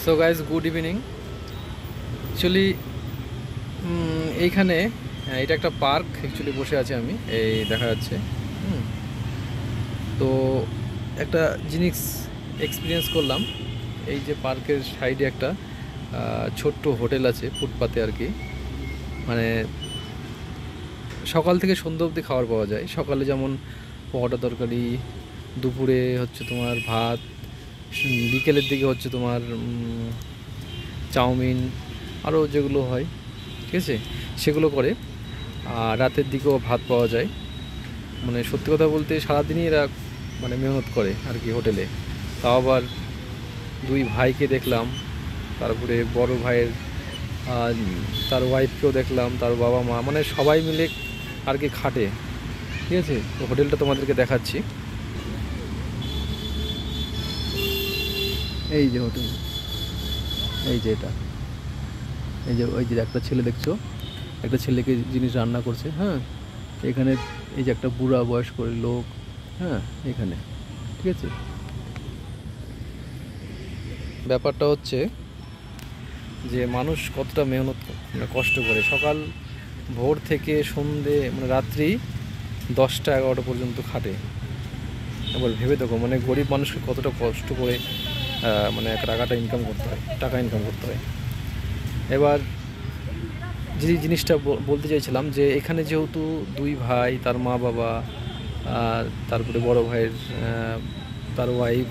So guys good evening. Actually এইখানে এটা একটা পার্ক অ্যাকচুয়ালি বসে আছি আমি, এই দেখা যাচ্ছে। তো একটা জিনিস এক্সপিরিয়েন্স করলাম। এই যে পার্কের সাইডে একটা ছোট্ট হোটেল আছে ফুটপাতে আর কি। মানে সকাল থেকে সন্ধ্যা অবধি খাবার পাওয়া যায়। সকালে যেমন পরোটা তরকারি, দুপুরে হচ্ছে তোমার ভাত, বিকেলের দিকে হচ্ছে তোমার চাউমিন, আরও যেগুলো হয় ঠিক আছে সেগুলো করে। আর রাতের দিকেও ভাত পাওয়া যায়। মানে সত্যি কথা বলতে সারাদিনই এরা মানে মেহনত করে আর কি হোটেলে। তাও আবার দুই ভাইকে দেখলাম, তারপরে বড় ভাইয়ের তার ওয়াইফকেও দেখলাম, তার বাবা মা, মানে সবাই মিলে আর কি খাটে। ঠিক আছে, তো হোটেলটা তোমাদেরকে দেখাচ্ছি। এই যে হোটেল, এই যে এটা, এই যে ওই যে একটা ছেলে দেখছো, একটা ছেলেকে জিনিস রান্না করছে। হ্যাঁ, এখানে এই যে একটা বুড়া বয়স্ক লোক, হ্যাঁ এখানে, ঠিক আছে। ব্যাপারটা হচ্ছে যে মানুষ কতটা মেহনত মানে কষ্ট করে, সকাল ভোর থেকে সন্ধে মানে রাত্রি 10টা 11টা পর্যন্ত খাটে। এবার ভেবে দেখো মানে গরিব মানুষকে কতটা কষ্ট করে মানে টাকা ইনকাম করতে হয়। এবার যে জিনিসটা বলতে চাইছিলাম যে এখানে যেহেতু দুই ভাই, তার মা বাবা, আর তারপরে বড় ভাইয়ের তার ওয়াইফ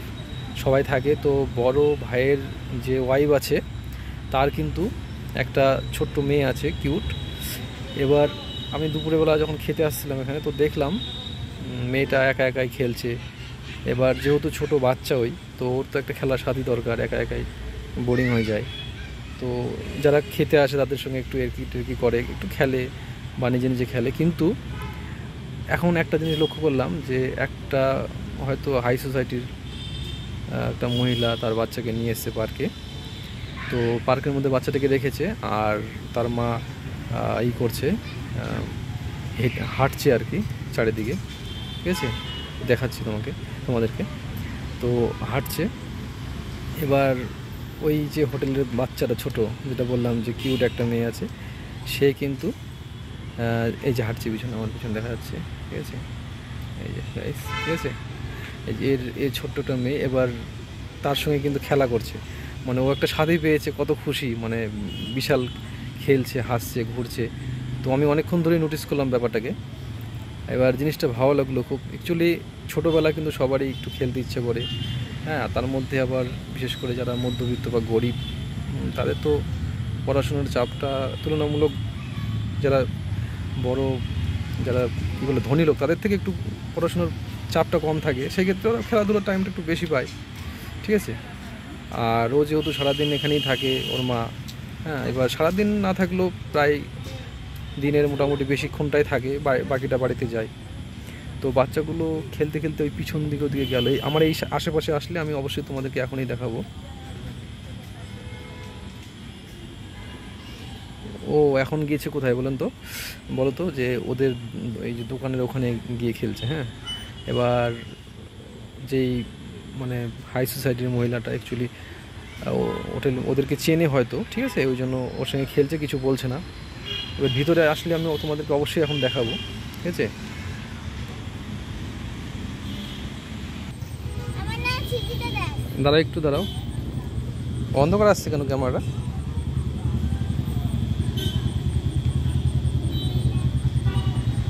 সবাই থাকে। তো বড় ভাইয়ের যে ওয়াইফ আছে তার কিন্তু একটা ছোট্ট মেয়ে আছে, কিউট। এবার আমি দুপুরবেলা যখন খেতে আসছিলাম এখানে, তো দেখলাম মেয়েটা একা একাই খেলছে। এবার যেহেতু ছোট বাচ্চা, ওই তো ওর তো একটা খেলার সাথী দরকার, একা একাই বোরিং হয়ে যায়। তো যারা খেতে আসে তাদের সঙ্গে একটু এরকি টেরকি করে, একটু খেলে বা নিজে নিজে খেলে। কিন্তু এখন একটা জিনিস লক্ষ্য করলাম যে একটা হয়তো হাই সোসাইটির একটা মহিলা তার বাচ্চাকে নিয়ে এসছে পার্কে। তো পার্কের মধ্যে বাচ্চাটাকে রেখেছে, আর তার মা করছে, হাঁটছে আর কি চারিদিকে। ঠিক আছে, দেখাচ্ছি তোমাদেরকে। তো হাঁটছে। এবার ওই যে হোটেলের বাচ্চাটা ছোট, যেটা বললাম যে কিউট একটা মেয়ে আছে, সে কিন্তু এই যে হাঁটছে পিছনে, আমার পিছনে দেখা যাচ্ছে। ঠিক আছে, এই যে ঠিক আছে, এই যে এর ছোট্টটা মেয়ে এবার তার সঙ্গে কিন্তু খেলা করছে। মানে ও একটা স্বাদই পেয়েছে, কত খুশি, মানে বিশাল খেলছে, হাসছে, ঘুরছে। তো আমি অনেকক্ষণ ধরেই নোটিস করলাম ব্যাপারটাকে। এবার জিনিসটা ভালো লাগলো খুব। অ্যাকচুয়ালি ছোটোবেলা কিন্তু সবারই একটু খেলতে ইচ্ছে করে। হ্যাঁ, তার মধ্যে আবার বিশেষ করে যারা মধ্যবিত্ত বা গরিব, তাদের তো পড়াশোনার চাপটা তুলনামূলক, যারা বড়, যারা কী বলে ধনী লোক, তাদের থেকে একটু পড়াশোনার চাপটা কম থাকে, সেক্ষেত্রে ওরা খেলাধুলার টাইমটা একটু বেশি পায়। ঠিক আছে, আর ও যেহেতু সারাদিন এখানেই থাকে ওর মা, হ্যাঁ, এবার সারাদিন না থাকলেও প্রায় দিনের মোটামুটি বেশিক্ষণটাই থাকে, বাকিটা বাড়িতে যায়। তো বাচ্চাগুলো খেলতে খেলতে ওই পিছন দিকে গেল। আমার এই আশেপাশে আসলে আমি অবশ্যই তোমাদেরকে এখনই দেখাবো। ও এখন গিয়েছে কোথায় বলো তো যে ওদের এই যে দোকানের ওখানে গিয়ে খেলছে। হ্যাঁ, এবার যেই মানে হাই সোসাইটির মহিলাটা অ্যাকচুয়ালি হোটেল ওদেরকে চেনে হয়তো, ঠিক আছে, ওই জন্য ওর সঙ্গে খেলছে, কিছু বলছে না। এবার ভিতরে আসলে আমি তোমাদেরকে অবশ্যই এখন দেখাবো। ঠিক আছে, দাঁড়াও একটু দাঁড়াও। অন্ধকার আসছে কেন ক্যামেরাটা?